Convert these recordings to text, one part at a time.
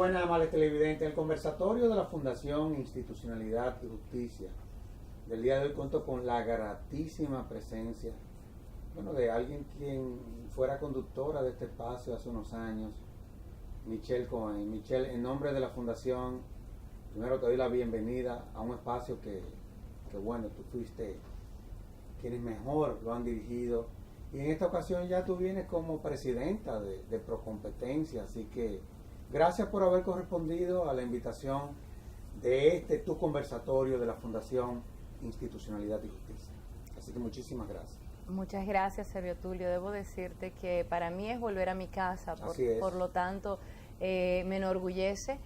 Buenas, amables televidentes. El conversatorio de la Fundación Institucionalidad y Justicia del día de hoy cuento con la gratísima presencia, de alguien quien fuera conductora de este espacio hace unos años, Michelle Cohen. Michelle, en nombre de la Fundación, primero te doy la bienvenida a un espacio que tú fuiste quienes mejor lo han dirigido, y en esta ocasión ya tú vienes como presidenta de Procompetencia, así que gracias por haber correspondido a la invitación de tu conversatorio de la Fundación Institucionalidad y Justicia. Así que muchísimas gracias. Muchas gracias, Servio Tulio. Debo decirte que para mí es volver a mi casa, por lo tanto me enorgullece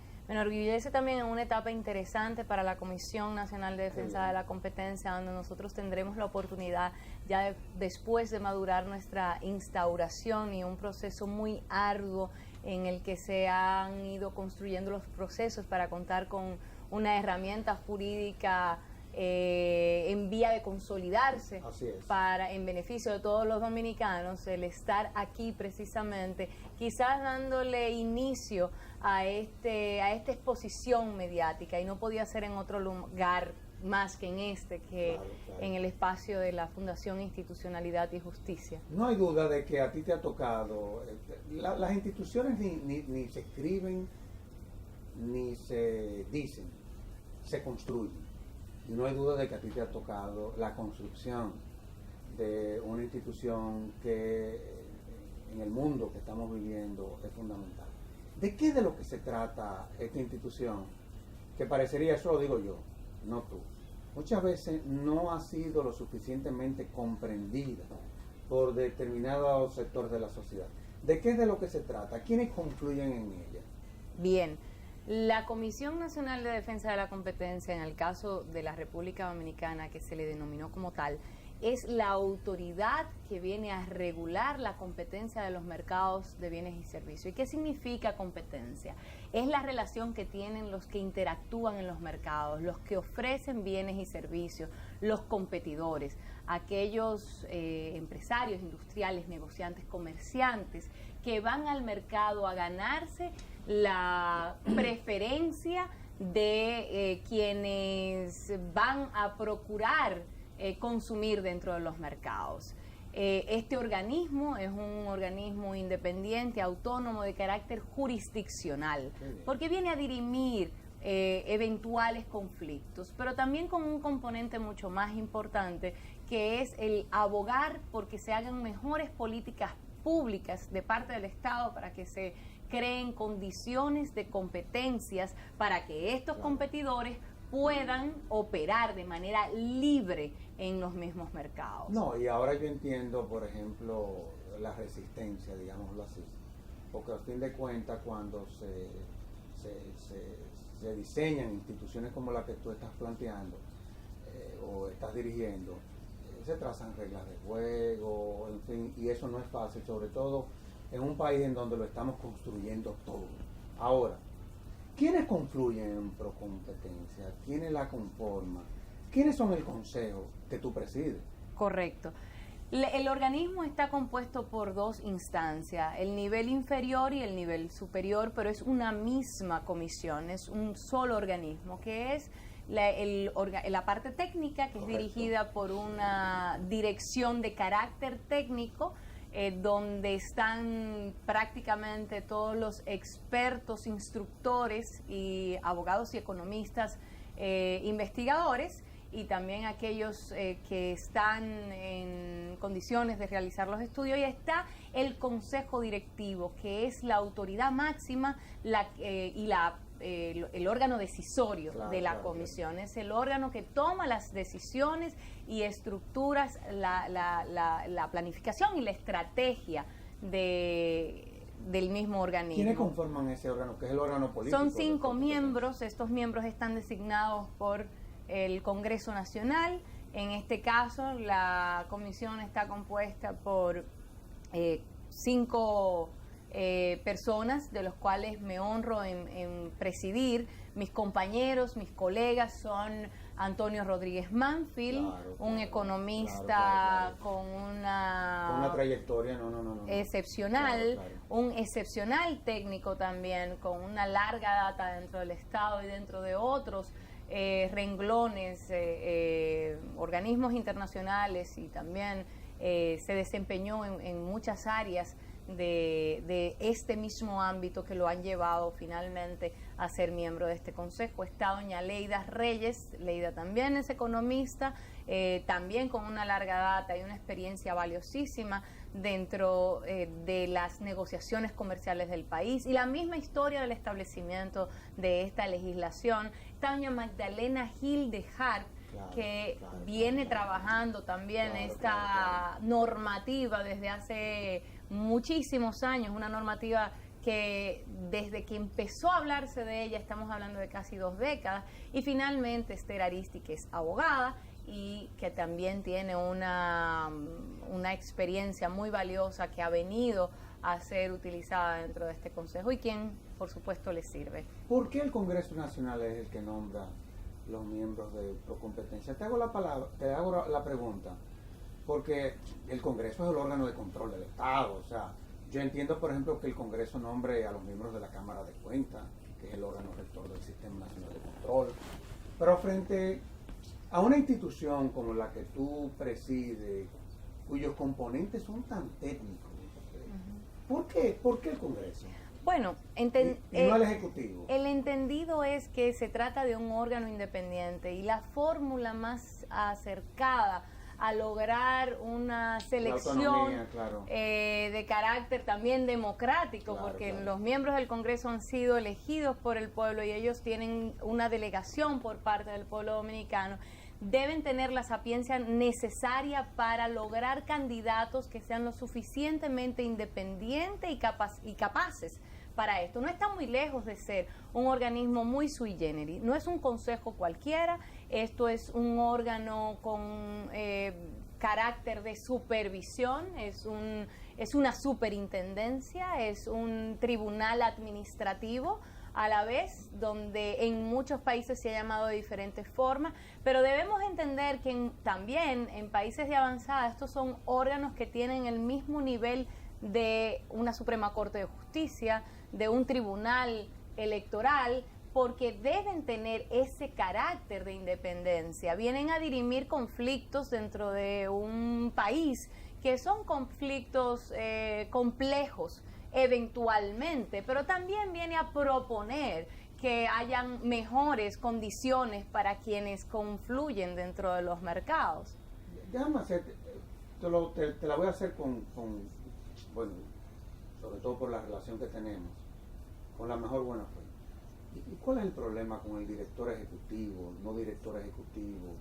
también en una etapa interesante para la Comisión Nacional de Defensa de la Competencia, donde nosotros tendremos la oportunidad, ya después de madurar nuestra instauración y un proceso muy arduo en el que se han ido construyendo los procesos para contar con una herramienta jurídica en vía de consolidarse en beneficio de todos los dominicanos, el estar aquí precisamente, quizás dándole inicio a esta exposición mediática, y no podía ser en otro lugar más que claro. En el espacio de la Fundación Institucionalidad y Justicia. No hay duda de que a ti te ha tocado, las instituciones ni se escriben ni se dicen, se construyen. Y no hay duda de que a ti te ha tocado la construcción de una institución que en el mundo que estamos viviendo es fundamental. ¿De qué de lo que se trata esta institución? Que parecería, eso lo digo yo, no tú. Muchas veces no ha sido lo suficientemente comprendida por determinados sectores de la sociedad. ¿De qué es de lo que se trata? ¿Quiénes confluyen en ella? Bien. La Comisión Nacional de Defensa de la Competencia, en el caso de la República Dominicana, que se le denominó como tal, es la autoridad que viene a regular la competencia de los mercados de bienes y servicios. ¿Y qué significa competencia? Es la relación que tienen los que interactúan en los mercados, los que ofrecen bienes y servicios, los competidores, aquellos empresarios, industriales, negociantes, comerciantes, que van al mercado a ganarse la preferencia de quienes van a procurar consumir dentro de los mercados. Este organismo es un organismo independiente, autónomo, de carácter jurisdiccional, porque viene a dirimir eventuales conflictos, pero también con un componente mucho más importante, que es el abogar porque se hagan mejores políticas públicas de parte del Estado para que se creen condiciones de competencias para que estos competidores puedan operar de manera libre en los mismos mercados. No, y ahora yo entiendo, por ejemplo, la resistencia, digámoslo así, porque al fin de cuentas cuando se diseñan instituciones como la que tú estás planteando o estás dirigiendo, se trazan reglas de juego, en fin, y eso no es fácil, sobre todo en un país en donde lo estamos construyendo todo. Ahora, ¿quiénes confluyen en Procompetencia? ¿Quiénes la conforman? ¿Quiénes son el consejo que tú presides? Correcto. El organismo está compuesto por dos instancias, el nivel inferior y el nivel superior, pero es una misma comisión, es un solo organismo, que es la parte técnica, que es dirigida por una dirección de carácter técnico, donde están prácticamente todos los expertos, instructores y abogados y economistas, investigadores, y también aquellos que están en condiciones de realizar los estudios, y está el Consejo Directivo, que es la autoridad máxima el órgano decisorio de la comisión. Es el órgano que toma las decisiones y estructuras la planificación y la estrategia del mismo organismo. ¿Quiénes conforman ese órgano, que es el órgano político? Son 5 miembros. Estos miembros están designados por el Congreso Nacional. En este caso, la comisión está compuesta por 5 personas, de los cuales me honro en presidir. Mis compañeros, mis colegas son Antonio Rodríguez Manfield, un economista con una trayectoria excepcional, un excepcional técnico también, con una larga data dentro del Estado y dentro de otros renglones, organismos internacionales, y también se desempeñó en muchas áreas de este mismo ámbito que lo han llevado finalmente a ser miembro de este consejo. Está doña Leida Reyes. Leida también es economista, también con una larga data y una experiencia valiosísima dentro de las negociaciones comerciales del país y la misma historia del establecimiento de esta legislación. Está doña Magdalena Gil de Hart, que viene trabajando también esta normativa desde hace muchísimos años, una normativa que desde que empezó a hablarse de ella, estamos hablando de casi 2 décadas, y finalmente Esther Aristi, que es abogada y que también tiene una experiencia muy valiosa que ha venido a ser utilizada dentro de este consejo y quien, por supuesto, le sirve. ¿Por qué el Congreso Nacional es el que nombra los miembros de Procompetencia? Te hago la pregunta, porque el Congreso es el órgano de control del Estado. O sea, yo entiendo, por ejemplo, que el Congreso nombre a los miembros de la Cámara de Cuentas, que es el órgano rector del Sistema Nacional de Control, pero frente a una institución como la que tú presides, cuyos componentes son tan técnicos, ¿por qué el Congreso? Bueno, y no el Ejecutivo. El entendido es que se trata de un órgano independiente y la fórmula más acercada a lograr una selección de carácter también democrático, porque los miembros del Congreso han sido elegidos por el pueblo y ellos tienen una delegación por parte del pueblo dominicano, deben tener la sapiencia necesaria para lograr candidatos que sean lo suficientemente independientes y capaces para esto. No está muy lejos de ser un organismo muy sui generis, no es un consejo cualquiera, esto es un órgano con carácter de supervisión, es una superintendencia, es un tribunal administrativo a la vez, donde en muchos países se ha llamado de diferentes formas, pero debemos entender que también en países de avanzada estos son órganos que tienen el mismo nivel de una Suprema Corte de Justicia, de un tribunal electoral, porque deben tener ese carácter de independencia. Vienen a dirimir conflictos dentro de un país que son conflictos complejos eventualmente, pero también viene a proponer que hayan mejores condiciones para quienes confluyen dentro de los mercados. Déjame hacer, te la voy a hacer con, bueno, sobre todo por la relación que tenemos, con la mejor buena fe. ¿Y cuál es el problema con el director ejecutivo, no director ejecutivo?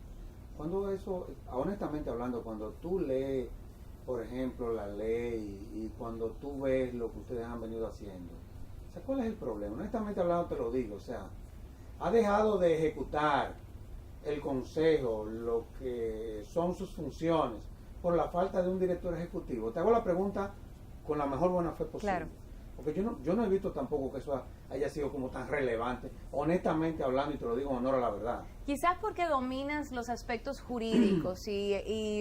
Cuando eso, honestamente hablando, cuando tú lees, por ejemplo, la ley y cuando tú ves lo que ustedes han venido haciendo, o sea, ¿cuál es el problema? Honestamente hablando te lo digo, o sea, ha dejado de ejecutar el consejo lo que son sus funciones por la falta de un director ejecutivo. Te hago la pregunta con la mejor buena fe posible. Claro. Porque yo no he visto tampoco que eso haya sido como tan relevante, honestamente hablando, y te lo digo en honor a la verdad. Quizás porque dominas los aspectos jurídicos y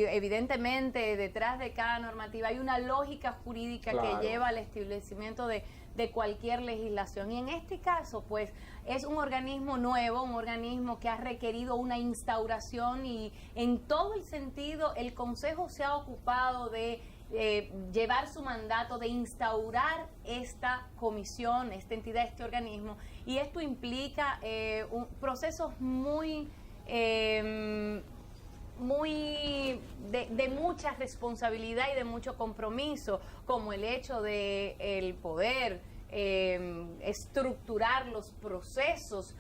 evidentemente detrás de cada normativa hay una lógica jurídica que lleva al establecimiento de cualquier legislación. Y en este caso, pues, es un organismo nuevo, un organismo que ha requerido una instauración y en todo el sentido el Consejo se ha ocupado de llevar su mandato de instaurar esta comisión, esta entidad, este organismo, y esto implica procesos muy de mucha responsabilidad y de mucho compromiso, como el hecho de el poder estructurar los procesos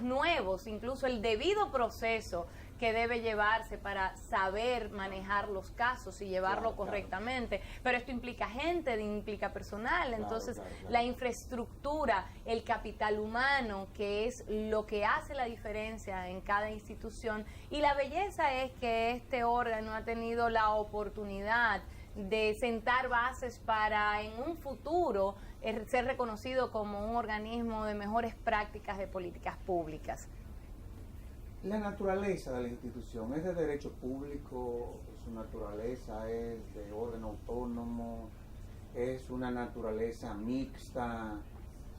nuevos, incluso el debido proceso que debe llevarse para saber manejar los casos y llevarlo correctamente. Pero esto implica gente, implica personal, entonces la infraestructura, el capital humano, que es lo que hace la diferencia en cada institución. Y la belleza es que este órgano ha tenido la oportunidad de sentar bases para en un futuro ser reconocido como un organismo de mejores prácticas de políticas públicas. La naturaleza de la institución es de derecho público, su naturaleza es de orden autónomo, es una naturaleza mixta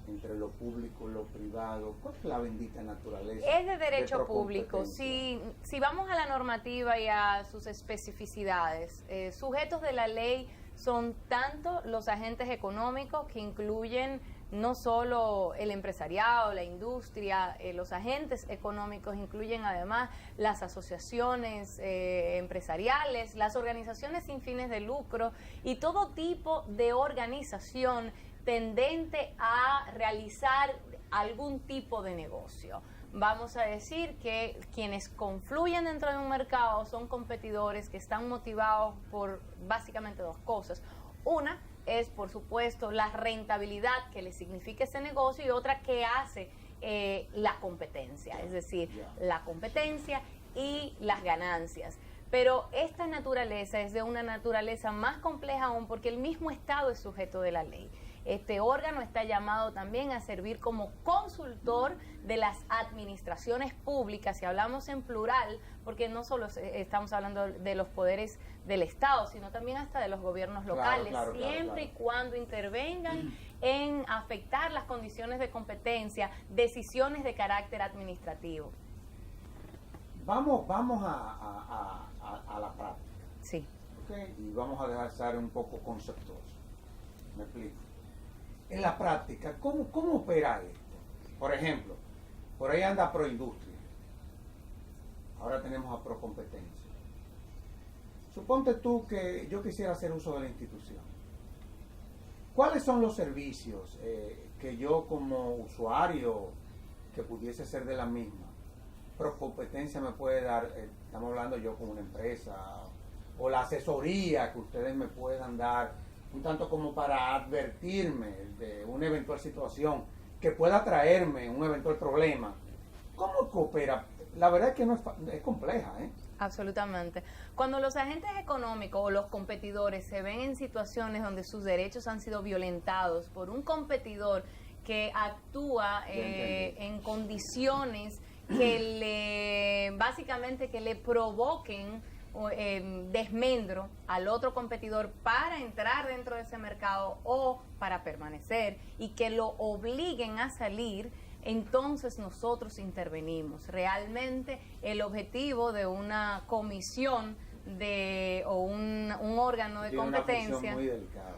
entre lo público y lo privado. ¿Cuál es la bendita naturaleza? Es de derecho público. Si vamos a la normativa y a sus especificidades, sujetos de la ley son tanto los agentes económicos, que incluyen no solo el empresariado, la industria, los agentes económicos incluyen además las asociaciones empresariales, las organizaciones sin fines de lucro y todo tipo de organización tendente a realizar algún tipo de negocio. Vamos a decir que quienes confluyen dentro de un mercado son competidores que están motivados por básicamente dos cosas. Una es, por supuesto, la rentabilidad que le significa ese negocio, y otra que hace la competencia, es decir, la competencia y las ganancias. Pero esta naturaleza es de una naturaleza más compleja aún, porque el mismo Estado es sujeto de la ley. Este órgano está llamado también a servir como consultor de las administraciones públicas, si hablamos en plural, porque no solo estamos hablando de los poderes del Estado, sino también hasta de los gobiernos locales, siempre y cuando intervengan en afectar las condiciones de competencia, decisiones de carácter administrativo. Vamos a la práctica. Sí. Okay. Y vamos a dejar ser un poco conceptuoso. Me explico. En la práctica, ¿cómo opera esto? Por ejemplo, por ahí anda Proindustria. Ahora tenemos a Procompetencia. Suponte tú que yo quisiera hacer uso de la institución. ¿Cuáles son los servicios que yo como usuario que pudiese ser de la misma Procompetencia me puede dar? Estamos hablando yo como una empresa, o la asesoría que ustedes me puedan dar, un tanto como para advertirme de una eventual situación que pueda traerme un eventual problema. ¿Cómo coopera? La verdad es que no es compleja, ¿eh? Absolutamente. Cuando los agentes económicos o los competidores se ven en situaciones donde sus derechos han sido violentados por un competidor que actúa en condiciones que básicamente que le provoquen desmendro al otro competidor para entrar dentro de ese mercado o para permanecer, y que lo obliguen a salir, entonces nosotros intervenimos. Realmente el objetivo de una comisión o un órgano de competencia, una muy delicada.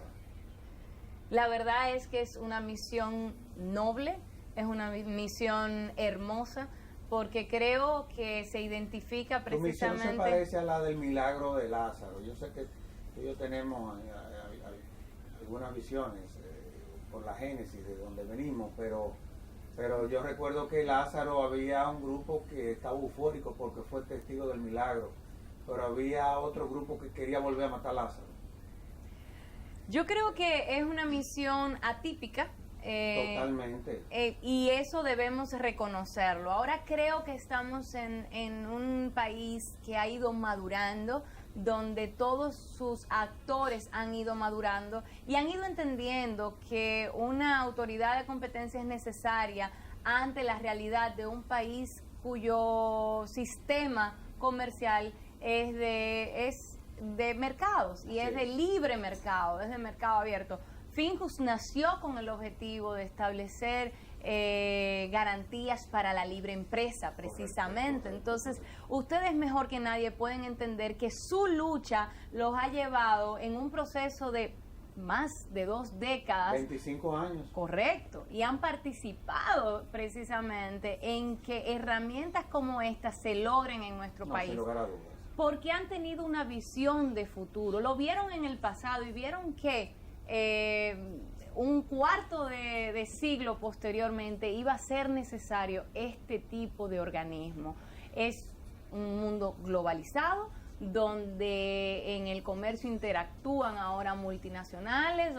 La verdad es que es una misión noble, es una misión hermosa, porque creo que se identifica precisamente... Tu misión se parece a la del milagro de Lázaro. Yo sé que ellos tenemos algunas visiones por la génesis de donde venimos, pero yo recuerdo que Lázaro, había un grupo que estaba eufórico porque fue testigo del milagro, pero había otro grupo que quería volver a matar a Lázaro. Yo creo que es una misión atípica. Totalmente. Y eso debemos reconocerlo. Ahora creo que estamos en un país que ha ido madurando, donde todos sus actores han ido madurando y han ido entendiendo que una autoridad de competencia es necesaria ante la realidad de un país cuyo sistema comercial es de mercados y es de libre mercado, es de mercado abierto. Finjus nació con el objetivo de establecer garantías para la libre empresa, precisamente. Entonces, ustedes mejor que nadie pueden entender que su lucha los ha llevado en un proceso de más de 2 décadas. 25 años. Correcto. Y han participado precisamente en que herramientas como estas se logren en nuestro país. Sin lugar a dudas. Porque han tenido una visión de futuro. Lo vieron en el pasado y vieron que un cuarto de siglo posteriormente iba a ser necesario este tipo de organismo. Es un mundo globalizado, donde en el comercio interactúan ahora multinacionales,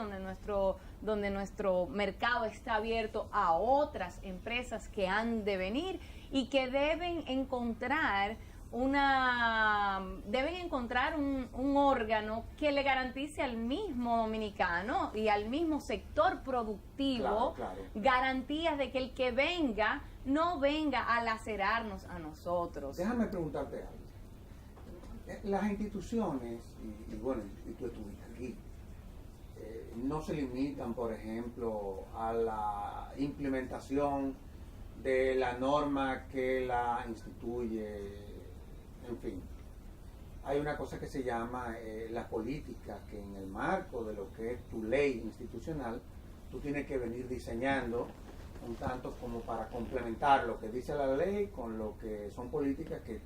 donde nuestro mercado está abierto a otras empresas que han de venir y que deben encontrar deben encontrar un órgano que le garantice al mismo dominicano y al mismo sector productivo garantías de que el que venga no venga a lacerarnos a nosotros. Déjame preguntarte algo. Las instituciones, y bueno, y tú estuviste aquí, no se limitan, por ejemplo, a la implementación de la norma que la instituye. En fin, hay una cosa que se llama la política, que en el marco de lo que es tu ley institucional, tú tienes que venir diseñando un tanto como para complementar lo que dice la ley con lo que son políticas que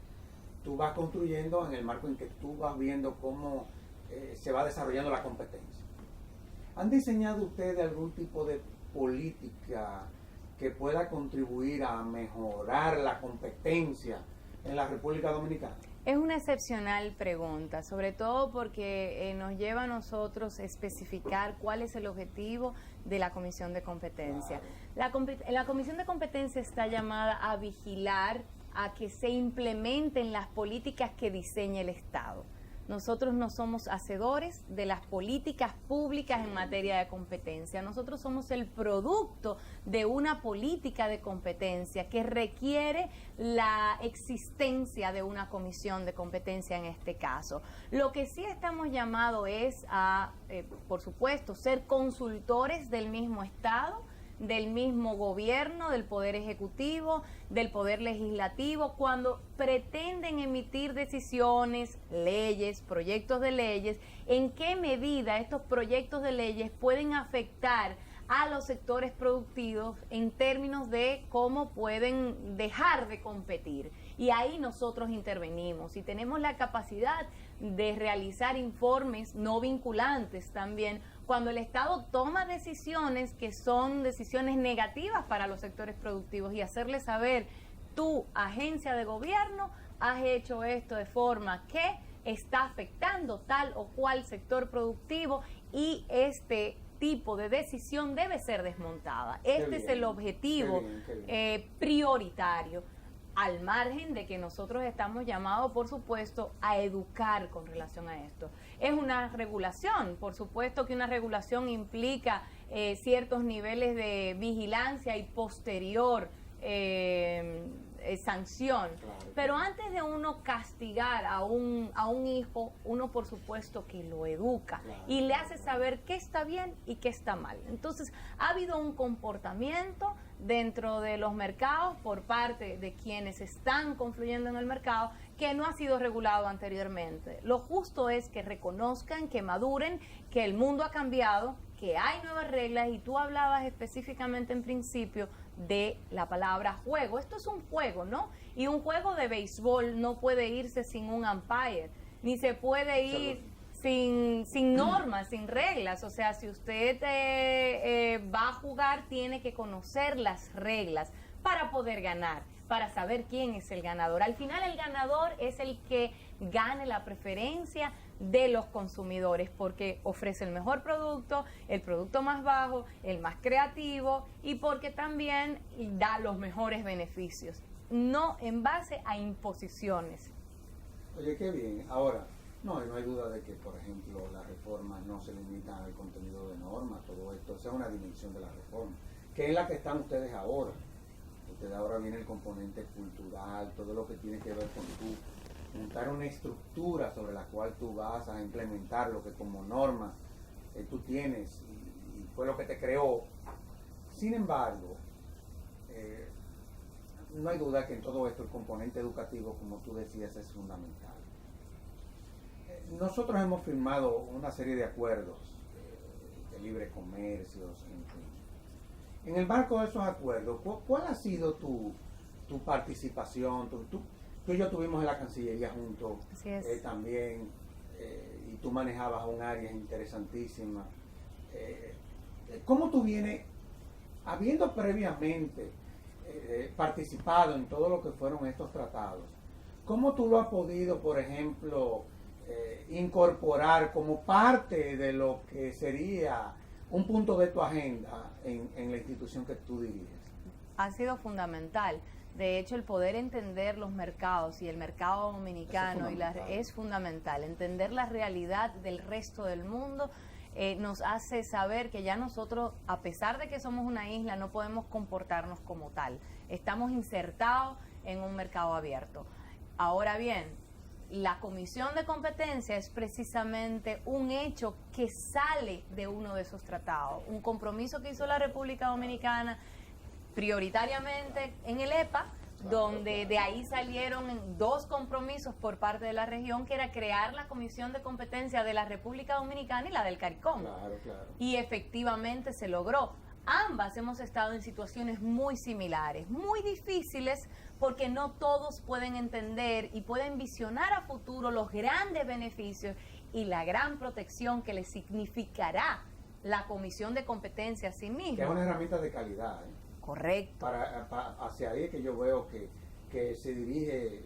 tú vas construyendo en el marco en que tú vas viendo cómo se va desarrollando la competencia. ¿Han diseñado ustedes algún tipo de política que pueda contribuir a mejorar la competencia en la República Dominicana? Es una excepcional pregunta, sobre todo porque nos lleva a nosotros especificar cuál es el objetivo de la Comisión de Competencia. Claro. La Comisión de Competencia está llamada a vigilar a que se implementen las políticas que diseña el Estado. Nosotros no somos hacedores de las políticas públicas en materia de competencia. Nosotros somos el producto de una política de competencia que requiere la existencia de una comisión de competencia en este caso. Lo que sí estamos llamados es a, por supuesto, ser consultores del mismo Estado, del mismo gobierno, del Poder Ejecutivo, del Poder Legislativo, cuando pretenden emitir decisiones, leyes, proyectos de leyes, en qué medida estos proyectos de leyes pueden afectar a los sectores productivos en términos de cómo pueden dejar de competir. Y ahí nosotros intervenimos y tenemos la capacidad de realizar informes no vinculantes también cuando el Estado toma decisiones que son decisiones negativas para los sectores productivos y hacerles saber, tu agencia de gobierno has hecho esto de forma que está afectando tal o cual sector productivo y este tipo de decisión debe ser desmontada. Este es el objetivo prioritario, al margen de que nosotros estamos llamados, por supuesto, a educar con relación a esto. Es una regulación, por supuesto que una regulación implica ciertos niveles de vigilancia y posterior sanción, pero antes de uno castigar a un hijo, uno por supuesto que lo educa y le hace saber qué está bien y qué está mal. Entonces ha habido un comportamiento dentro de los mercados por parte de quienes están confluyendo en el mercado que no ha sido regulado anteriormente. Lo justo es que reconozcan, que maduren, que el mundo ha cambiado, que hay nuevas reglas y tú hablabas específicamente en principio de la palabra juego. Esto es un juego, ¿no? Y un juego de béisbol no puede irse sin un umpire, ni se puede ir sin normas, sin reglas. O sea, si usted va a jugar, tiene que conocer las reglas para poder ganar, para saber quién es el ganador. Al final el ganador es el que gane la preferencia de los consumidores porque ofrece el mejor producto, el producto más bajo, el más creativo y porque también da los mejores beneficios, no en base a imposiciones. Oye, qué bien. Ahora, no hay duda de que, por ejemplo, las reformas no se limitan al contenido de normas, todo esto, esa es una dimensión de la reforma, que es la que están ustedes ahora. Ustedes ahora viene el componente cultural, todo lo que tiene que ver con tú montar una estructura sobre la cual tú vas a implementar lo que como norma tú tienes y fue lo que te creó. Sin embargo, no hay duda que en todo esto el componente educativo, como tú decías, es fundamental. Nosotros hemos firmado una serie de acuerdos de libre comercio, en fin. En el marco de esos acuerdos, ¿cuál ha sido tu participación? Tú y yo estuvimos en la Cancillería juntos también, y tú manejabas un área interesantísima. ¿Cómo tú vienes, habiendo previamente participado en todo lo que fueron estos tratados, cómo tú lo has podido, por ejemplo, incorporar como parte de lo que sería un punto de tu agenda en la institución que tú diriges? Ha sido fundamental. De hecho, el poder entender los mercados y el mercado dominicano es fundamental. Entender la realidad del resto del mundo nos hace saber que ya nosotros, a pesar de que somos una isla, no podemos comportarnos como tal. Estamos insertados en un mercado abierto. Ahora bien, la Comisión de Competencia es precisamente un hecho que sale de uno de esos tratados, un compromiso que hizo la República Dominicana prioritariamente en el EPA, donde de ahí salieron 2 compromisos por parte de la región, que era crear la Comisión de Competencia de la República Dominicana y la del CARICOM. Y efectivamente se logró. Ambas hemos estado en situaciones muy similares, muy difíciles, porque no todos pueden entender y pueden visionar a futuro los grandes beneficios y la gran protección que les significará la Comisión de Competencia a sí misma. Que es una herramienta de calidad. Correcto. Hacia ahí es que yo veo que se dirige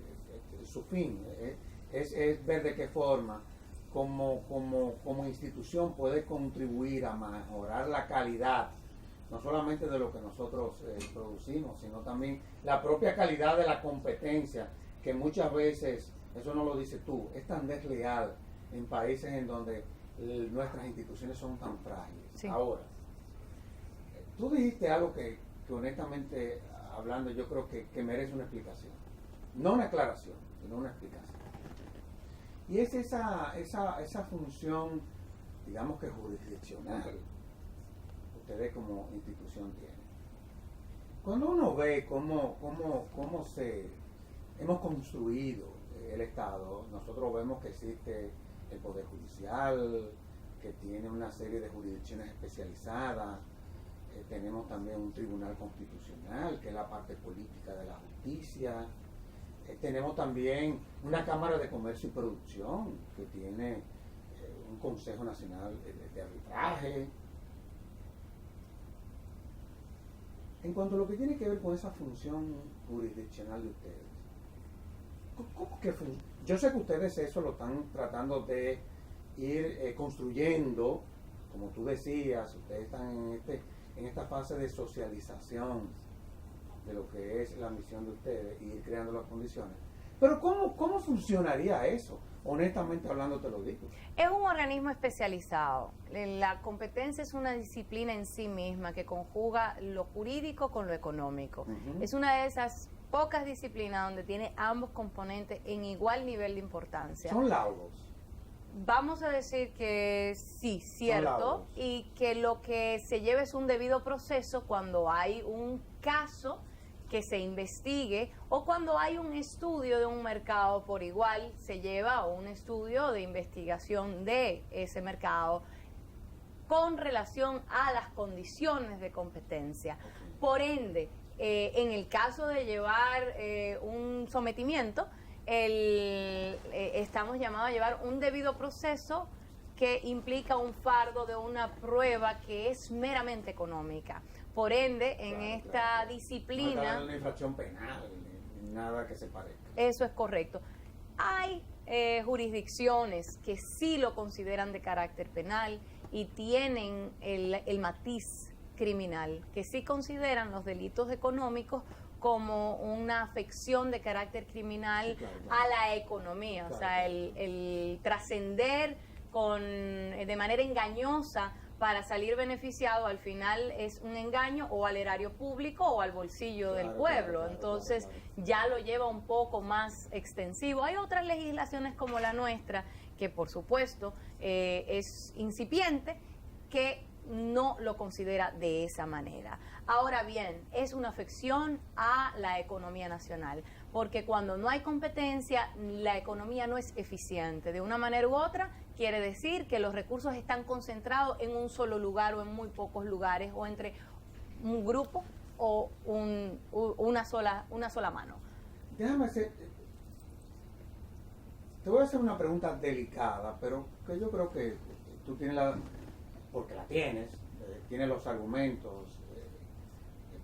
su fin. Es ver de qué forma como institución puede contribuir a mejorar la calidad, no solamente de lo que nosotros producimos, sino también la propia calidad de la competencia, que muchas veces, eso no lo dices tú, es tan desleal en países en donde nuestras instituciones son tan frágiles. Sí. Ahora, tú dijiste algo que honestamente hablando yo creo que merece una explicación, no una aclaración, sino una explicación. Y es esa función, digamos que jurisdiccional, ustedes como institución tienen. Cuando uno ve cómo hemos construido el Estado, nosotros vemos que existe el Poder Judicial, que tiene una serie de jurisdicciones especializadas, tenemos también un Tribunal Constitucional, que es la parte política de la justicia, tenemos también una Cámara de Comercio y Producción, que tiene un Consejo Nacional de Arbitraje. En cuanto a lo que tiene que ver con esa función jurisdiccional de ustedes, ¿cómo que yo sé que ustedes eso lo están tratando de ir construyendo, como tú decías, ustedes están en esta fase de socialización de lo que es la misión de ustedes y ir creando las condiciones. Pero ¿cómo funcionaría eso? Honestamente hablando te lo digo. Es un organismo especializado. La competencia es una disciplina en sí misma que conjuga lo jurídico con lo económico. Uh-huh. Es una de esas pocas disciplinas donde tiene ambos componentes en igual nivel de importancia. Son laudos. Vamos a decir que sí, cierto, y que lo que se lleva es un debido proceso cuando hay un caso que se investigue o cuando hay un estudio de un mercado por igual, se lleva un estudio de investigación de ese mercado con relación a las condiciones de competencia. Por ende, en el caso de llevar un sometimiento, estamos llamados a llevar un debido proceso que implica un fardo de una prueba que es meramente económica. Por ende, en esta disciplina... No una infracción penal, ni nada que se parezca. Eso es correcto. Hay jurisdicciones que sí lo consideran de carácter penal y tienen el matiz criminal, que sí consideran los delitos económicos como una afección de carácter criminal, sí, claro. A la economía, claro. O sea, el trascender de manera engañosa para salir beneficiado, al final es un engaño o al erario público o al bolsillo del pueblo. Entonces ya lo lleva un poco más extensivo. Hay otras legislaciones como la nuestra, que por supuesto es incipiente, que no lo considera de esa manera. Ahora bien, es una afección a la economía nacional, porque cuando no hay competencia, la economía no es eficiente. De una manera u otra, quiere decir que los recursos están concentrados en un solo lugar o en muy pocos lugares, o entre un grupo o una sola mano. Déjame hacer... Te voy a hacer una pregunta delicada, pero que yo creo que tú tienes porque la tienes los argumentos,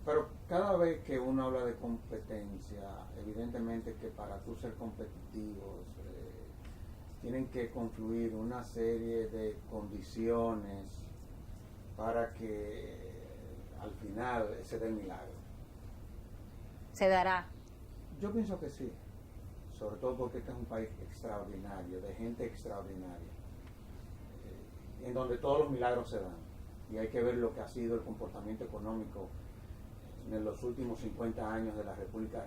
pero cada vez que uno habla de competencia, evidentemente que para tú ser competitivos tienen que confluir una serie de condiciones para que al final se dé el milagro. ¿Se dará? Yo pienso que sí, sobre todo porque este es un país extraordinario, de gente extraordinaria, en donde todos los milagros se dan. Y hay que ver lo que ha sido el comportamiento económico en los últimos 50 años de la República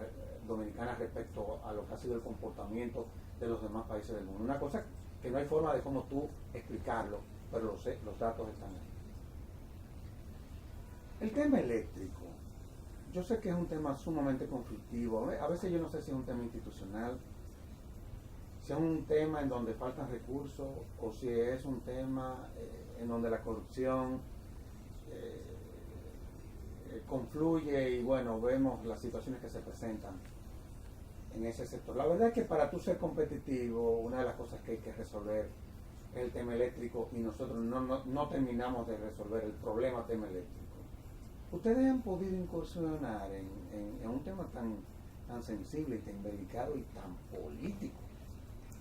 Dominicana respecto a lo que ha sido el comportamiento de los demás países del mundo. Una cosa que no hay forma de cómo tú explicarlo, pero los datos están ahí. El tema eléctrico, yo sé que es un tema sumamente conflictivo. A veces yo no sé si es un tema institucional, si es un tema en donde faltan recursos o si es un tema en donde la corrupción confluye y bueno, vemos las situaciones que se presentan en ese sector. La verdad es que para tú ser competitivo, una de las cosas que hay que resolver es el tema eléctrico y nosotros no terminamos de resolver el problema tema eléctrico. Ustedes han podido incursionar en un tema tan sensible y tan delicado y tan político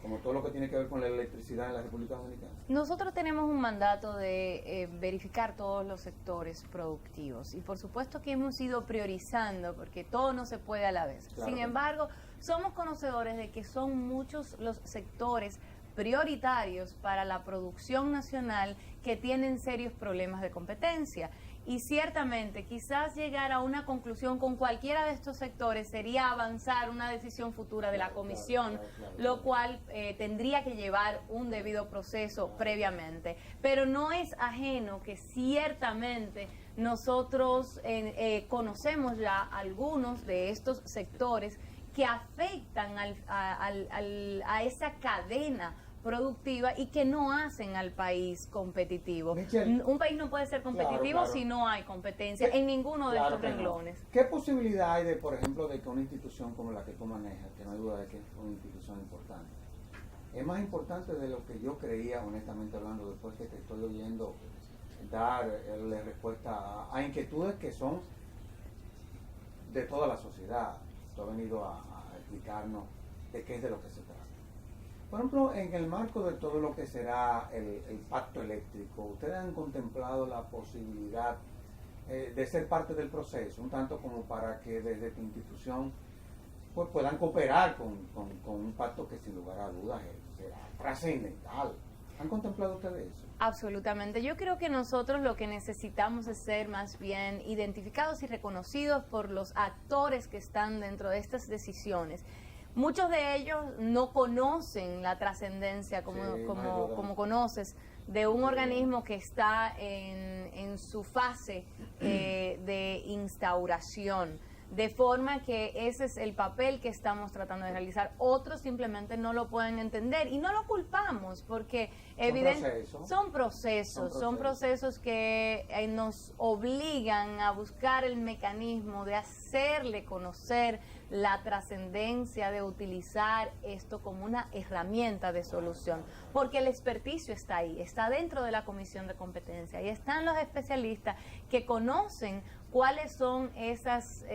como todo lo que tiene que ver con la electricidad en la República Dominicana. Nosotros tenemos un mandato de verificar todos los sectores productivos y por supuesto que hemos ido priorizando porque todo no se puede a la vez. Claro. Sin embargo, somos conocedores de que son muchos los sectores prioritarios para la producción nacional que tienen serios problemas de competencia. Y ciertamente, quizás llegar a una conclusión con cualquiera de estos sectores sería avanzar una decisión futura de la comisión, lo cual tendría que llevar un debido proceso previamente. Pero no es ajeno que ciertamente nosotros conocemos ya algunos de estos sectores que afectan a esa cadena productiva y que no hacen al país competitivo. Michelle, un país no puede ser competitivo claro. si no hay competencia en ninguno de estos renglones. No. ¿Qué posibilidad hay de, por ejemplo, de que una institución como la que tú manejas, que no hay duda de que es una institución importante, es más importante de lo que yo creía, honestamente hablando, después que te estoy oyendo darle respuesta a inquietudes que son de toda la sociedad? Tú has venido a explicarnos de qué es de lo que se trata. Por ejemplo, en el marco de todo lo que será el pacto eléctrico, ¿ustedes han contemplado la posibilidad de ser parte del proceso, un tanto como para que desde tu institución pues, puedan cooperar con un pacto que sin lugar a dudas será trascendental? ¿Han contemplado ustedes eso? Absolutamente. Yo creo que nosotros lo que necesitamos es ser más bien identificados y reconocidos por los actores que están dentro de estas decisiones. Muchos de ellos no conocen la trascendencia como conoces de un organismo que está en su fase de instauración, de forma que ese es el papel que estamos tratando de realizar. Otros simplemente no lo pueden entender y no lo culpamos porque evidentemente son procesos que nos obligan a buscar el mecanismo de hacerle conocer la trascendencia de utilizar esto como una herramienta de solución, porque el experticio está ahí, está dentro de la Comisión de Competencia y están los especialistas que conocen cuáles son esas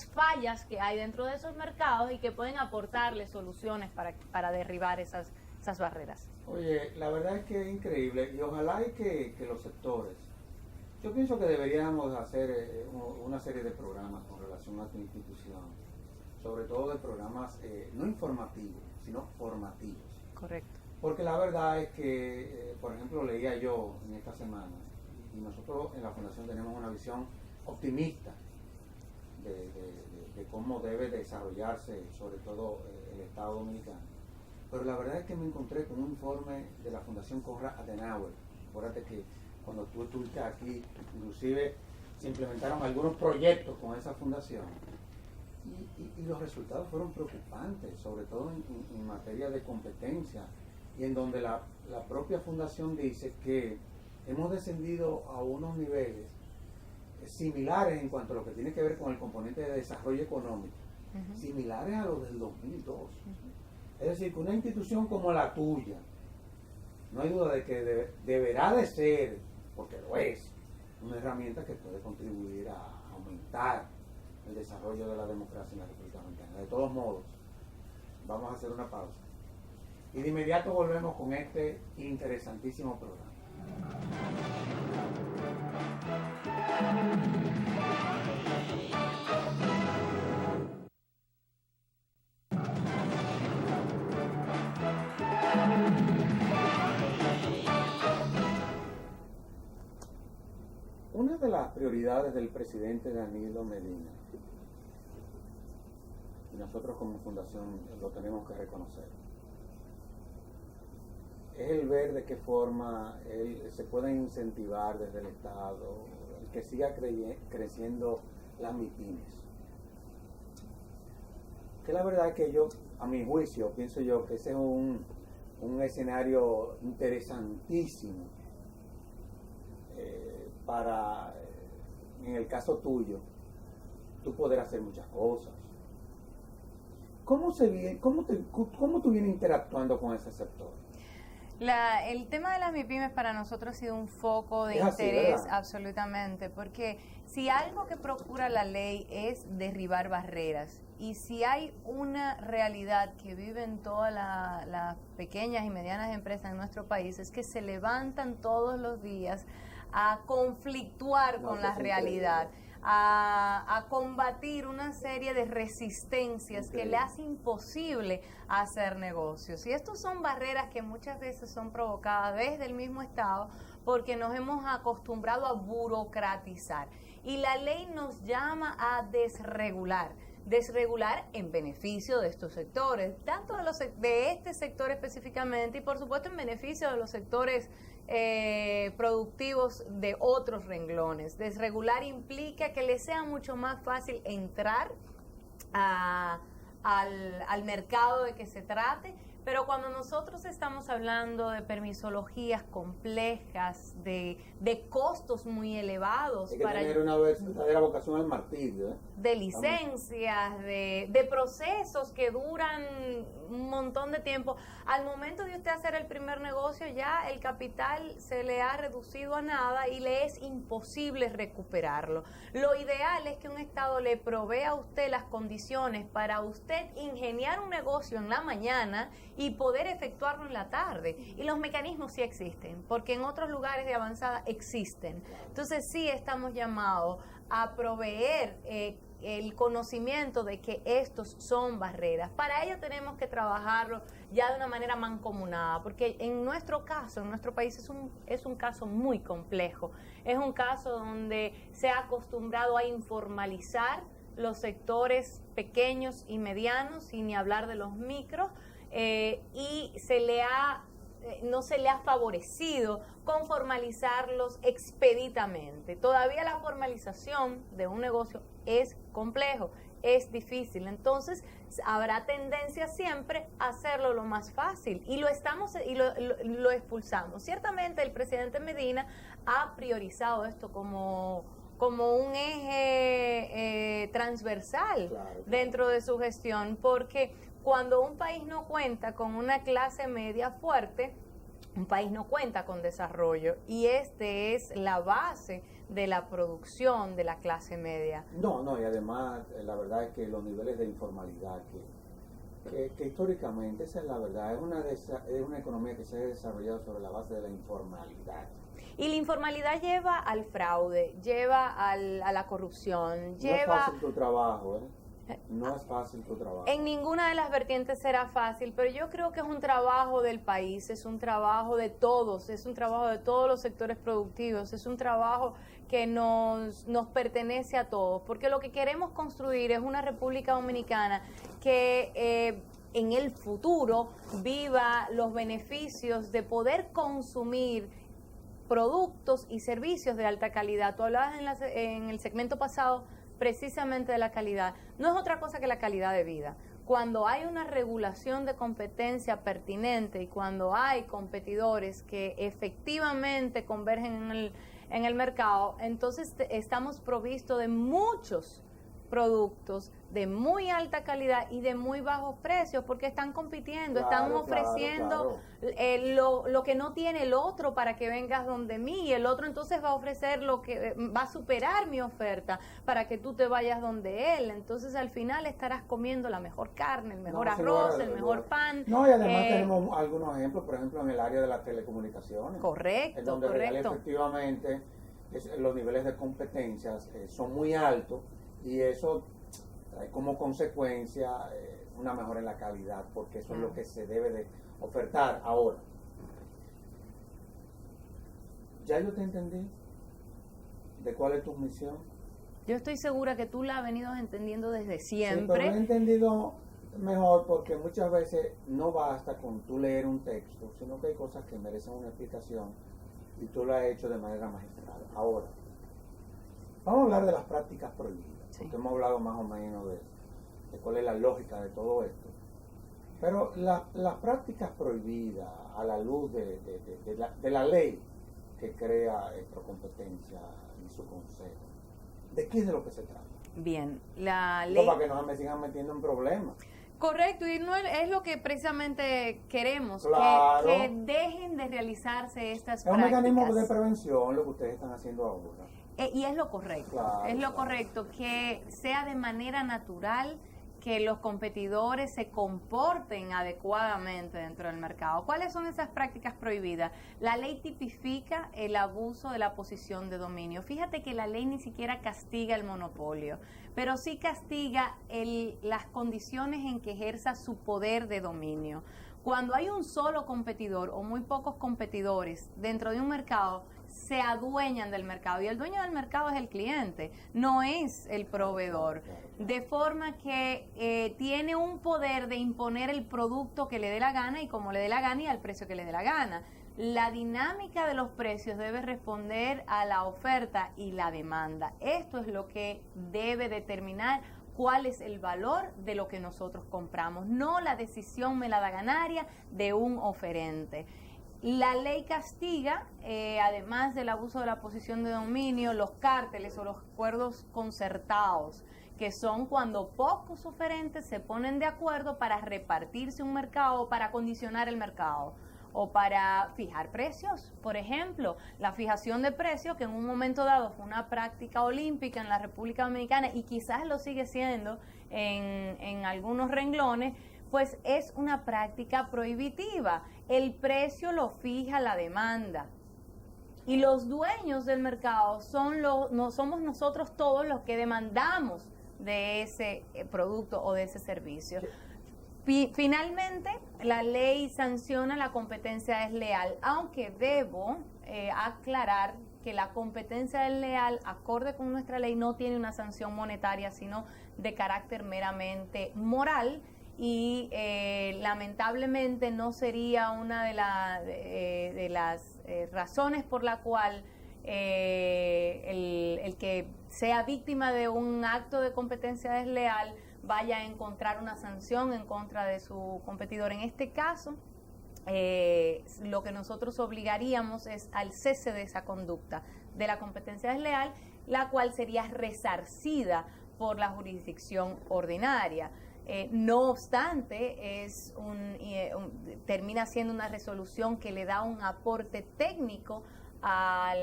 fallas que hay dentro de esos mercados y que pueden aportarle soluciones para derribar esas barreras. Oye, la verdad es que es increíble y ojalá y que los sectores, yo pienso que deberíamos hacer una serie de programas con relación a tu institución, sobre todo de programas no informativos, sino formativos. Correcto. Porque la verdad es que, por ejemplo, leía yo en esta semana, y nosotros en la Fundación tenemos una visión optimista de cómo debe desarrollarse, sobre todo el Estado Dominicano. Pero la verdad es que me encontré con un informe de la Fundación Konrad Adenauer. Acuérdate que cuando tú estuviste aquí, inclusive se implementaron algunos proyectos con esa fundación. Y los resultados fueron preocupantes, sobre todo en materia de competencia, y en donde la propia fundación dice que hemos descendido a unos niveles similares en cuanto a lo que tiene que ver con el componente de desarrollo económico, similares a los del 2002. Es decir, que una institución como la tuya, no hay duda de que deberá de ser, porque lo es, una herramienta que puede contribuir a aumentar el desarrollo de la democracia en la República Dominicana. De todos modos, vamos a hacer una pausa y de inmediato volvemos con este interesantísimo programa. de las prioridades del presidente Danilo Medina, y nosotros como fundación lo tenemos que reconocer, es el ver de qué forma se pueden incentivar desde el Estado, el que siga creciendo las MIPIMES. Que la verdad es que yo, a mi juicio, pienso yo que ese es un escenario interesantísimo para, en el caso tuyo, tú poder hacer muchas cosas. ¿Cómo tú vienes interactuando con ese sector? El tema de las MIPIMES para nosotros ha sido un foco de interés, absolutamente, porque si algo que procura la ley es derribar barreras, y si hay una realidad que viven todas las pequeñas y medianas empresas en nuestro país, es que se levantan todos los días a conflictuar con la realidad, a combatir una serie de resistencias que le hace imposible hacer negocios. Y estos son barreras que muchas veces son provocadas desde el mismo Estado porque nos hemos acostumbrado a burocratizar. Y la ley nos llama a desregular en beneficio de estos sectores, tanto de este sector específicamente y por supuesto en beneficio de los sectores productivos de otros renglones. Desregular implica que le sea mucho más fácil entrar al mercado de que se trate, pero cuando nosotros estamos hablando de permisologías complejas, de costos muy elevados, hay que tener una verdadera vocación al martirio, de licencias, de procesos que duran un montón de tiempo. Al momento de usted hacer el primer negocio, ya el capital se le ha reducido a nada y le es imposible recuperarlo. Lo ideal es que un Estado le provea a usted las condiciones para usted ingeniar un negocio en la mañana y poder efectuarlo en la tarde. Y los mecanismos sí existen, porque en otros lugares de avanzada existen. Entonces sí estamos llamados a proveer el conocimiento de que estos son barreras. Para ello tenemos que trabajarlo ya de una manera mancomunada, porque en nuestro caso, en nuestro país es un caso muy complejo. Es un caso donde se ha acostumbrado a informalizar los sectores pequeños y medianos, sin ni hablar de los micros, y no se le ha favorecido con formalizarlos expeditamente. Todavía la formalización de un negocio es complejo, es difícil. Entonces, habrá tendencia siempre a hacerlo lo más fácil y lo expulsamos. Ciertamente el presidente Medina ha priorizado esto como un eje transversal, claro, dentro de su gestión, porque cuando un país no cuenta con una clase media fuerte, un país no cuenta con desarrollo, y este es la base de la producción de la clase media. No, y además la verdad es que los niveles de informalidad que históricamente, esa es la verdad, es una economía que se ha desarrollado sobre la base de la informalidad. Y la informalidad lleva al fraude, lleva a la corrupción, no es fácil tu trabajo, No es fácil tu trabajo. En ninguna de las vertientes será fácil, pero yo creo que es un trabajo del país, es un trabajo de todos, es un trabajo de todos los sectores productivos, es un trabajo que nos pertenece a todos, porque lo que queremos construir es una República Dominicana que en el futuro viva los beneficios de poder consumir productos y servicios de alta calidad. Tú hablabas en el segmento pasado precisamente de la calidad. No es otra cosa que la calidad de vida. Cuando hay una regulación de competencia pertinente y cuando hay competidores que efectivamente convergen en el mercado, entonces estamos provistos de muchos productos de muy alta calidad y de muy bajos precios, porque están compitiendo, están ofreciendo lo que no tiene el otro para que vengas donde mí, y el otro entonces va a ofrecer lo que va a superar mi oferta para que tú te vayas donde él. Entonces al final estarás comiendo la mejor carne, el mejor arroz, el mejor pan. No, y además tenemos algunos ejemplos, por ejemplo en el área de las telecomunicaciones. Correcto, en donde efectivamente los niveles de competencias son muy altos, y eso trae como consecuencia una mejora en la calidad, porque eso es lo que se debe de ofertar. Ahora, ya yo te entendí, de cuál es tu misión. Yo estoy segura que tú la has venido entendiendo desde Sí, siempre. pero lo he entendido mejor porque muchas veces no basta con tú leer un texto, sino que hay cosas que merecen una explicación y tú lo has hecho de manera magistral. Ahora, vamos a hablar de las prácticas prohibidas, porque hemos hablado más o menos de cuál es la lógica de todo esto. Pero las prácticas prohibidas a la luz de la ley que crea Procompetencia y su consejo, ¿de qué es de lo que se trata? Bien, la ley... No, para que no me sigan metiendo en problemas. Correcto, y no es lo que precisamente queremos, Claro. que dejen de realizarse estas Es un prácticas. mecanismo de prevención lo que ustedes están haciendo ahora. Y es lo correcto, Claro, es lo claro. correcto, que sea de manera natural, que los competidores se comporten adecuadamente dentro del mercado. ¿Cuáles son esas prácticas prohibidas? La ley tipifica el abuso de la posición de dominio. Fíjate que la ley ni siquiera castiga el monopolio, pero sí castiga las condiciones en que ejerza su poder de dominio. Cuando hay un solo competidor o muy pocos competidores dentro de un mercado, se adueñan del mercado y el dueño del mercado es el cliente, no es el proveedor. De forma que tiene un poder de imponer el producto que le dé la gana y como le dé la gana y al precio que le dé la gana. La dinámica de los precios debe responder a la oferta y la demanda. Esto es lo que debe determinar cuál es el valor de lo que nosotros compramos, no la decisión melodaganaria de un oferente. La ley castiga, además del abuso de la posición de dominio, los cárteles o los acuerdos concertados, que son cuando pocos oferentes se ponen de acuerdo para repartirse un mercado, para condicionar el mercado o para fijar precios. Por ejemplo, la fijación de precios, que en un momento dado fue una práctica olímpica en la República Dominicana y quizás lo sigue siendo en algunos renglones, pues es una práctica prohibitiva. El precio lo fija la demanda. Y los dueños del mercado no somos nosotros todos los que demandamos de ese producto o de ese servicio. Finalmente, la ley sanciona la competencia desleal, aunque debo aclarar que la competencia desleal, acorde con nuestra ley, no tiene una sanción monetaria, sino de carácter meramente moral. Y lamentablemente no sería una de las razones por la cual el que sea víctima de un acto de competencia desleal vaya a encontrar una sanción en contra de su competidor. En este caso, lo que nosotros obligaríamos es al cese de esa conducta de la competencia desleal, la cual sería resarcida por la jurisdicción ordinaria. No obstante, termina siendo una resolución que le da un aporte técnico a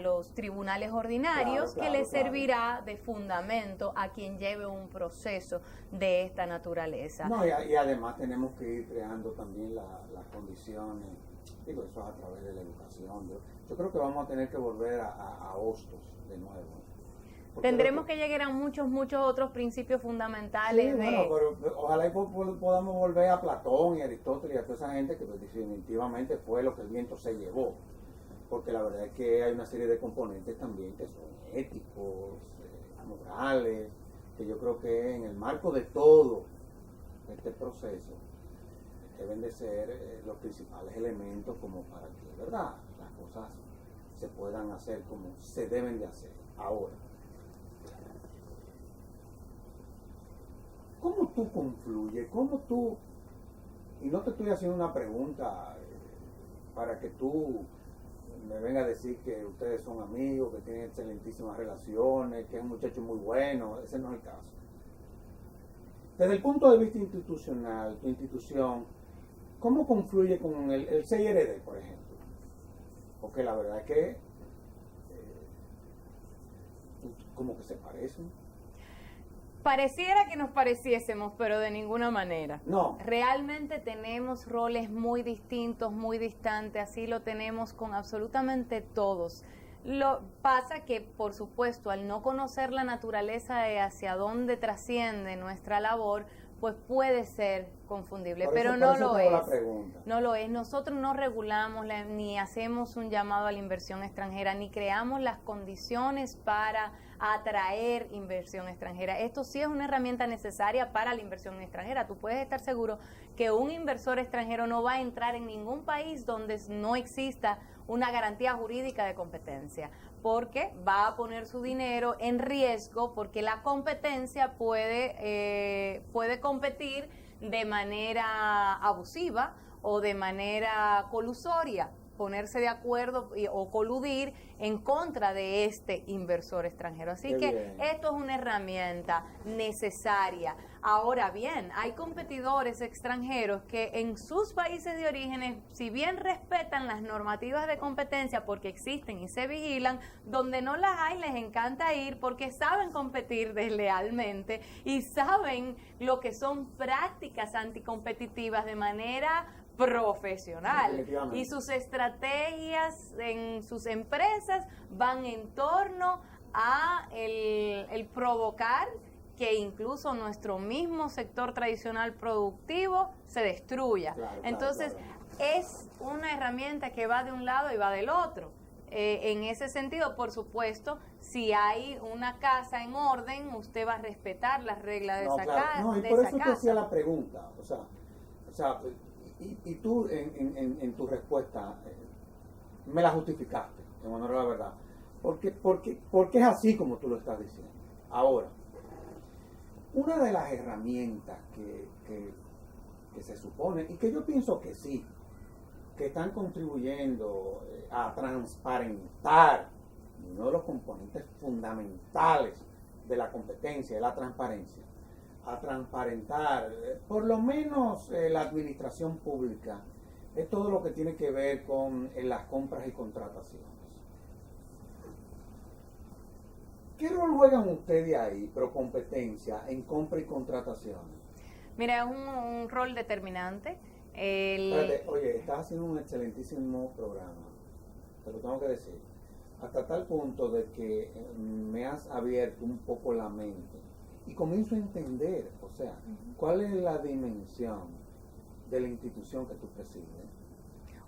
los tribunales ordinarios, que le servirá de fundamento a quien lleve un proceso de esta naturaleza. No, y además tenemos que ir creando también las condiciones, digo, eso es a través de la educación. Yo creo que vamos a tener que volver a Hostos de nuevo. Tendremos que llegar a muchos otros principios fundamentales. Sí, bueno, pero ojalá y podamos volver a Platón y Aristóteles y a toda esa gente que pues, definitivamente fue lo que el viento se llevó. Porque la verdad es que hay una serie de componentes también que son éticos, morales, que yo creo que en el marco de todo este proceso deben de ser los principales elementos como para que, ¿verdad?, las cosas se puedan hacer como se deben de hacer. Ahora, ¿cómo tú confluyes? ¿Cómo tú, y no te estoy haciendo una pregunta para que tú me venga a decir que ustedes son amigos, que tienen excelentísimas relaciones, que es un muchacho muy bueno, ese no es el caso. Desde el punto de vista institucional, tu institución, ¿cómo confluye con el CIRD, por ejemplo? Porque la verdad es que como que se parecen. Pareciera que nos pareciésemos, pero de ninguna manera. No. Realmente tenemos roles muy distintos, muy distantes, así lo tenemos con absolutamente todos. Lo pasa que, por supuesto, al no conocer la naturaleza de hacia dónde trasciende nuestra labor, pues puede ser confundible, Por pero eso- no por eso lo te hago la es. pregunta. No lo es. Nosotros no regulamos ni hacemos un llamado a la inversión extranjera, ni creamos las condiciones para atraer inversión extranjera. Esto sí es una herramienta necesaria para la inversión extranjera. Tú puedes estar seguro que un inversor extranjero no va a entrar en ningún país donde no exista una garantía jurídica de competencia, porque va a poner su dinero en riesgo, porque la competencia puede competir de manera abusiva o de manera colusoria, ponerse de acuerdo o coludir en contra de este inversor extranjero. Así Qué que bien. esto es una herramienta necesaria. Ahora bien, hay competidores extranjeros que en sus países de origen, si bien respetan las normativas de competencia porque existen y se vigilan, donde no las hay les encanta ir porque saben competir deslealmente y saben lo que son prácticas anticompetitivas de manera profesional, Definitivamente. y sus estrategias en sus empresas van en torno a el provocar que incluso nuestro mismo sector tradicional productivo se destruya. Claro, claro, Entonces, claro. es una herramienta que va de un lado y va del otro. En ese sentido, por supuesto, si hay una casa en orden, usted va a respetar las reglas de No, esa claro. casa. No, y por eso te hacía la pregunta. O sea, y tú en tu respuesta me la justificaste, en honor a la verdad. Porque es así como tú lo estás diciendo. Ahora, una de las herramientas que se supone, y que yo pienso que sí, que están contribuyendo a transparentar uno de los componentes fundamentales de la competencia, de la transparencia, a transparentar por lo menos la administración pública, es todo lo que tiene que ver con las compras y contrataciones. ¿Qué rol juegan ustedes ahí, pro competencia, en compra y contrataciones? Mira, es un rol determinante. Espérate, oye, estás haciendo un excelentísimo programa, te lo tengo que decir, hasta tal punto de que me has abierto un poco la mente y comienzo a entender, o sea, cuál es la dimensión de la institución que tú presides.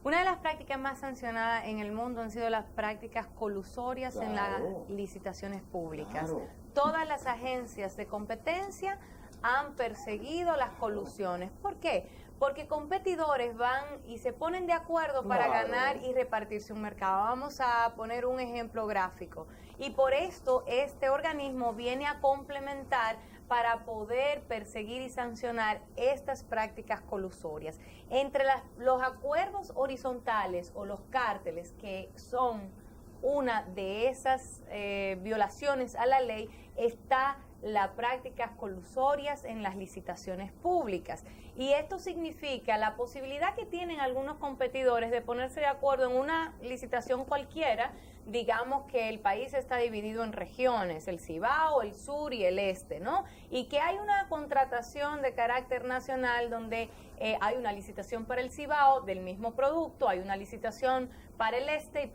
Una de las prácticas más sancionadas en el mundo han sido las prácticas colusorias en las Claro. licitaciones públicas. Claro. Todas las agencias de competencia han perseguido las colusiones. ¿Por qué? Porque competidores van y se ponen de acuerdo para Claro. ganar y repartirse un mercado. Vamos a poner un ejemplo gráfico. Y por esto este organismo viene a complementar para poder perseguir y sancionar estas prácticas colusorias. Entre los acuerdos horizontales o los cárteles, que son una de esas violaciones a la ley, está las prácticas colusorias en las licitaciones públicas. Y esto significa la posibilidad que tienen algunos competidores de ponerse de acuerdo en una licitación cualquiera. Digamos que el país está dividido en regiones, el Cibao, el sur y el este, ¿no? Y que hay una contratación de carácter nacional donde hay una licitación para el Cibao del mismo producto, hay una licitación para el este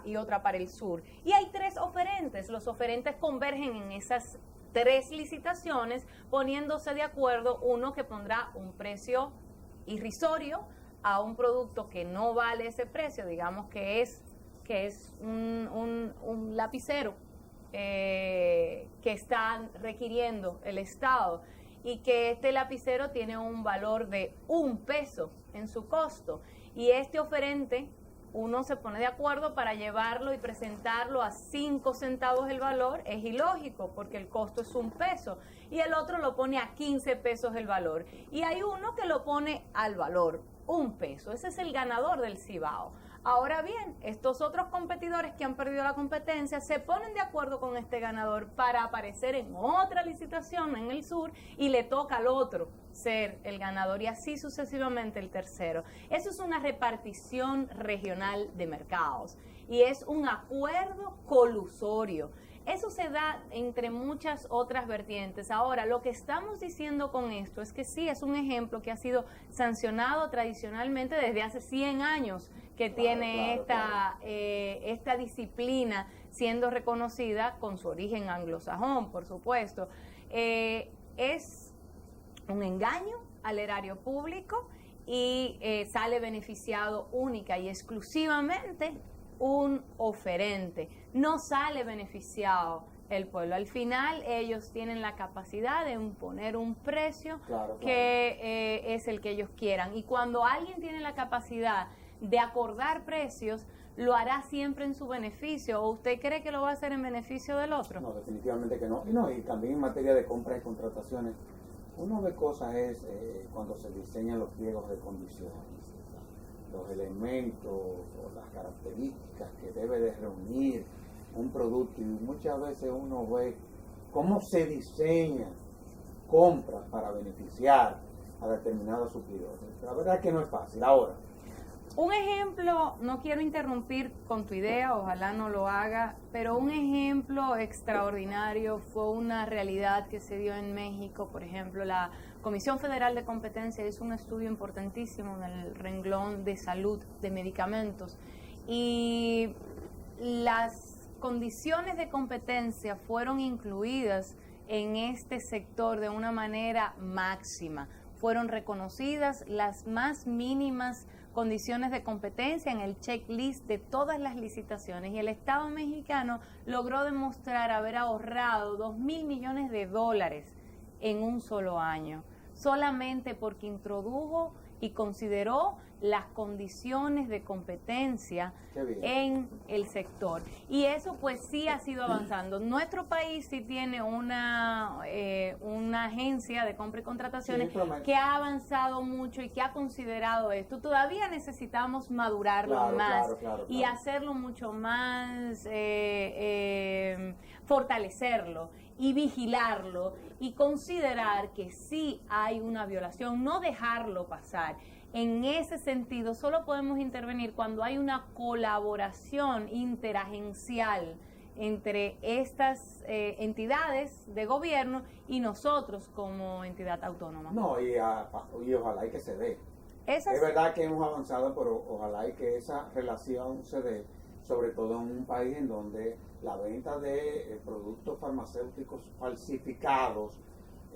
y otra para el sur. Y hay tres oferentes. Los oferentes convergen en esas tres licitaciones, poniéndose de acuerdo, uno que pondrá un precio irrisorio a un producto que no vale ese precio, digamos que es un lapicero que está requiriendo el Estado, y que este lapicero tiene un valor de $1 en su costo, y este oferente, uno se pone de acuerdo para llevarlo y presentarlo a 5 centavos el valor. Es ilógico porque el costo es $1, y el otro lo pone a 15 pesos el valor, y hay uno que lo pone al valor $1. Ese es el ganador del Cibao. Ahora bien, estos otros competidores que han perdido la competencia se ponen de acuerdo con este ganador para aparecer en otra licitación en el sur, y le toca al otro ser el ganador, y así sucesivamente el tercero. Eso es una repartición regional de mercados y es un acuerdo colusorio. Eso se da entre muchas otras vertientes. Ahora, lo que estamos diciendo con esto es que sí, es un ejemplo que ha sido sancionado tradicionalmente desde hace 100 años, que tiene esta disciplina siendo reconocida con su origen anglosajón, por supuesto. Es un engaño al erario público y sale beneficiado única y exclusivamente un oferente. No sale beneficiado el pueblo. Al final ellos tienen la capacidad de imponer un precio que es el que ellos quieran. Y cuando alguien tiene la capacidad de acordar precios, lo hará siempre en su beneficio. ¿O usted cree que lo va a hacer en beneficio del otro? No, definitivamente que no. Y también en materia de compras y contrataciones, uno de cosas es cuando se diseñan los pliegos de condiciones, los elementos o las características que debe de reunir un producto, y muchas veces uno ve cómo se diseñan compras para beneficiar a determinados suplidores. La verdad es que no es fácil. Ahora, un ejemplo, no quiero interrumpir con tu idea, ojalá no lo haga, pero un ejemplo extraordinario fue una realidad que se dio en México. Por ejemplo, la Comisión Federal de Competencia hizo un estudio importantísimo en el renglón de salud de medicamentos y las condiciones de competencia fueron incluidas en este sector de una manera máxima. Fueron reconocidas las más mínimas condiciones de competencia en el checklist de todas las licitaciones y el Estado mexicano logró demostrar haber ahorrado $2,000 millones en un solo año, solamente porque introdujo y consideró las condiciones de competencia en el sector. Y eso pues sí ha sido avanzando. Nuestro país sí tiene una agencia de compra y contrataciones que ha avanzado mucho y que ha considerado esto. Todavía necesitamos madurarlo más y hacerlo mucho más, fortalecerlo y vigilarlo y considerar que sí hay una violación, no dejarlo pasar. En ese sentido, solo podemos intervenir cuando hay una colaboración interagencial entre estas entidades de gobierno y nosotros como entidad autónoma. No, y ojalá y que se dé. Es verdad que hemos avanzado, pero ojalá y que esa relación se dé, sobre todo en un país en donde la venta de productos farmacéuticos falsificados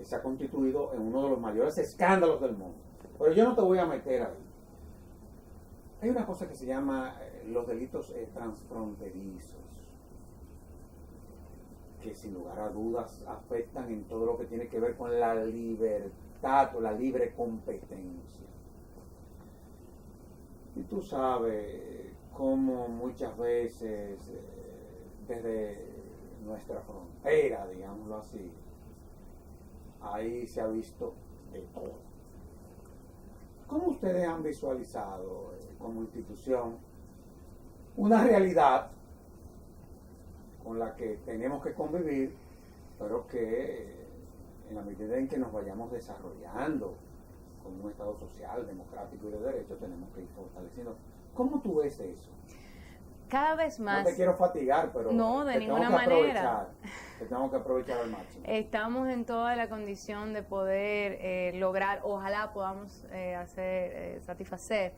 se ha constituido en uno de los mayores escándalos del mundo. Pero yo no te voy a meter ahí. Hay una cosa que se llama los delitos transfronterizos, que sin lugar a dudas afectan en todo lo que tiene que ver con la libertad o la libre competencia. Y tú sabes cómo muchas veces desde nuestra frontera, digámoslo así, ahí se ha visto de todo. ¿Cómo ustedes han visualizado como institución una realidad con la que tenemos que convivir, pero que en la medida en que nos vayamos desarrollando como un Estado social, democrático y de derecho, tenemos que ir fortaleciendo? ¿Cómo tú ves eso? Cada vez más. No te quiero fatigar, pero no, de ninguna manera. Te tengo que aprovechar al máximo. Estamos en toda la condición de poder lograr, ojalá podamos satisfacer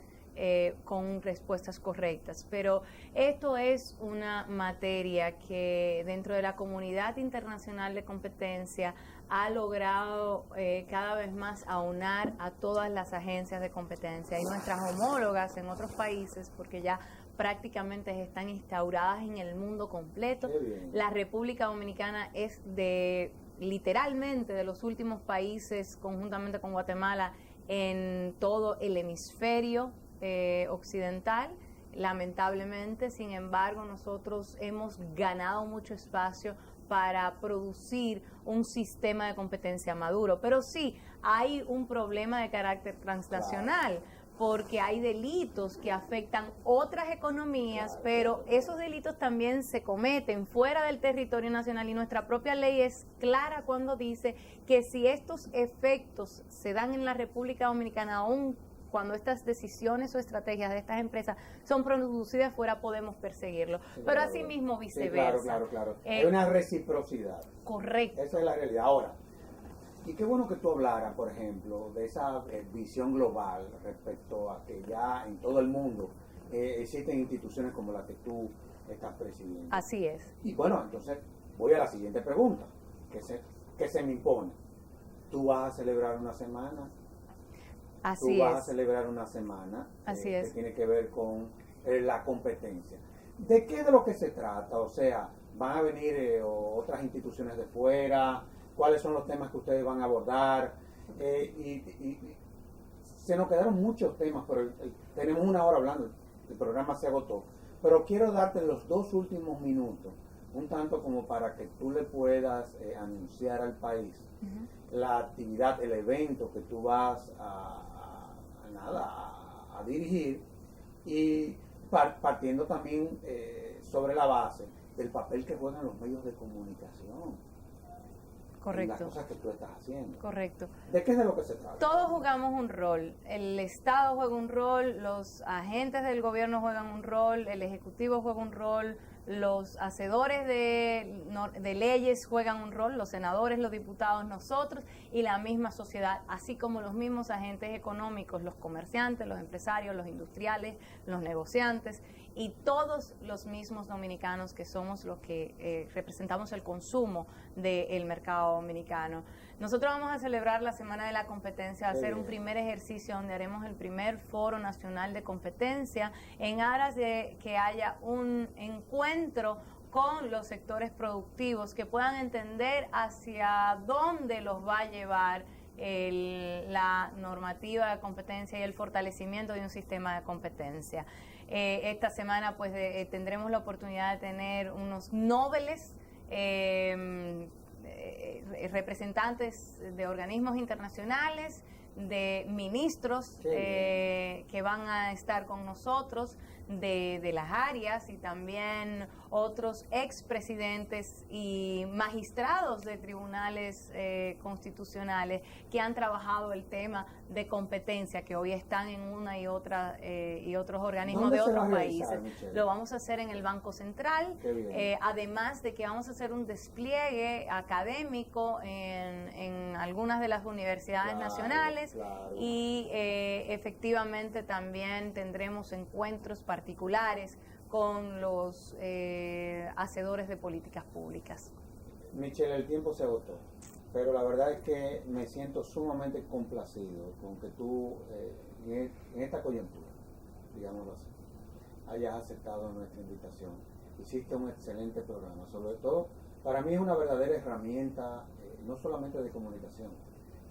con respuestas correctas. Pero esto es una materia que dentro de la comunidad internacional de competencia ha logrado cada vez más aunar a todas las agencias de competencia y nuestras homólogas en otros países, porque ya prácticamente están instauradas en el mundo completo. La República Dominicana es literalmente de los últimos países, conjuntamente con Guatemala, en todo el hemisferio occidental. Lamentablemente, sin embargo, nosotros hemos ganado mucho espacio para producir un sistema de competencia maduro. Pero sí, hay un problema de carácter transnacional, porque hay delitos que afectan otras economías, pero esos delitos también se cometen fuera del territorio nacional y nuestra propia ley es clara cuando dice que si estos efectos se dan en la República Dominicana, aún cuando estas decisiones o estrategias de estas empresas son producidas fuera, podemos perseguirlo. Sí, pero asimismo viceversa. Sí, claro. Hay una reciprocidad. Correcto. Esa es la realidad. Ahora, y qué bueno que tú hablaras, por ejemplo, de esa visión global respecto a que ya en todo el mundo existen instituciones como la que tú estás presidiendo. Así es. Y bueno, entonces voy a la siguiente pregunta, que se me impone. tú vas a celebrar una semana. Así tú vas a es. celebrar una semana Así que es. tiene que ver con la competencia. ¿De qué de lo que se trata? O sea, ¿van a venir otras instituciones de fuera? ¿Cuáles son los temas que ustedes van a abordar? Y se nos quedaron muchos temas, pero tenemos una hora hablando, el programa se agotó. Pero quiero darte los 2 últimos minutos, un tanto como para que tú le puedas anunciar al país la actividad, el evento que tú vas a dirigir, y partiendo también sobre la base del papel que juegan los medios de comunicación. Correcto. En las cosas que tú estás haciendo. Correcto. ¿De qué es de lo que se trata? Todos jugamos un rol. El Estado juega un rol, los agentes del gobierno juegan un rol, el Ejecutivo juega un rol, los hacedores de leyes juegan un rol, los senadores, los diputados, nosotros y la misma sociedad, así como los mismos agentes económicos, los comerciantes, los empresarios, los industriales, los negociantes y todos los mismos dominicanos que somos los que representamos el consumo del mercado dominicano. Nosotros vamos a celebrar la Semana de la Competencia, hacer un primer ejercicio donde haremos el primer Foro Nacional de Competencia en aras de que haya un encuentro con los sectores productivos que puedan entender hacia dónde los va a llevar la normativa de competencia y el fortalecimiento de un sistema de competencia. Esta semana pues tendremos la oportunidad de tener unos nobles representantes de organismos internacionales, de ministros que van a estar con nosotros de las áreas y también otros expresidentes y magistrados de tribunales constitucionales que han trabajado el tema de competencia, que hoy están en una y otra y otros organismos de otros países. Lo vamos a hacer en el Banco Central, además de que vamos a hacer un despliegue académico en algunas de las universidades nacionales y efectivamente también tendremos encuentros particulares con los hacedores de políticas públicas. Michelle, el tiempo se agotó, pero la verdad es que me siento sumamente complacido con que tú, en esta coyuntura, digámoslo así, hayas aceptado nuestra invitación. Hiciste un excelente programa, sobre todo, para mí es una verdadera herramienta, no solamente de comunicación,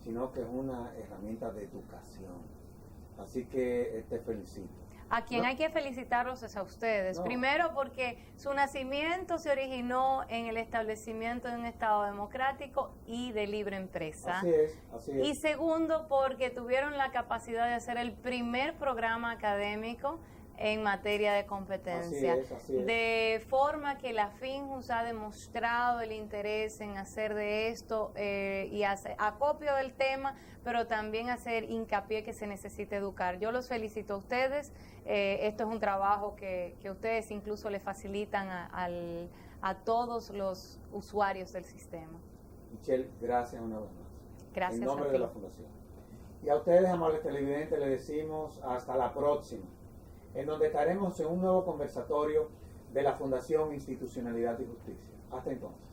sino que es una herramienta de educación. Así que te felicito. A quien hay que felicitarlos es a ustedes. Primero porque su nacimiento se originó en el establecimiento de un Estado democrático y de libre empresa. Así es, así es. Y segundo porque tuvieron la capacidad de hacer el primer programa académico en materia de competencia. Así es. De forma que la FINJUS ha demostrado el interés en hacer de esto y hacer acopio del tema, pero también hacer hincapié que se necesita educar. Yo los felicito a ustedes. Esto es un trabajo que ustedes incluso le facilitan a todos los usuarios del sistema. Michelle, gracias una vez más. Gracias. En nombre de la Fundación. Y a ustedes, amables televidentes, les decimos hasta la próxima, en donde estaremos en un nuevo conversatorio de la Fundación Institucionalidad y Justicia. Hasta entonces.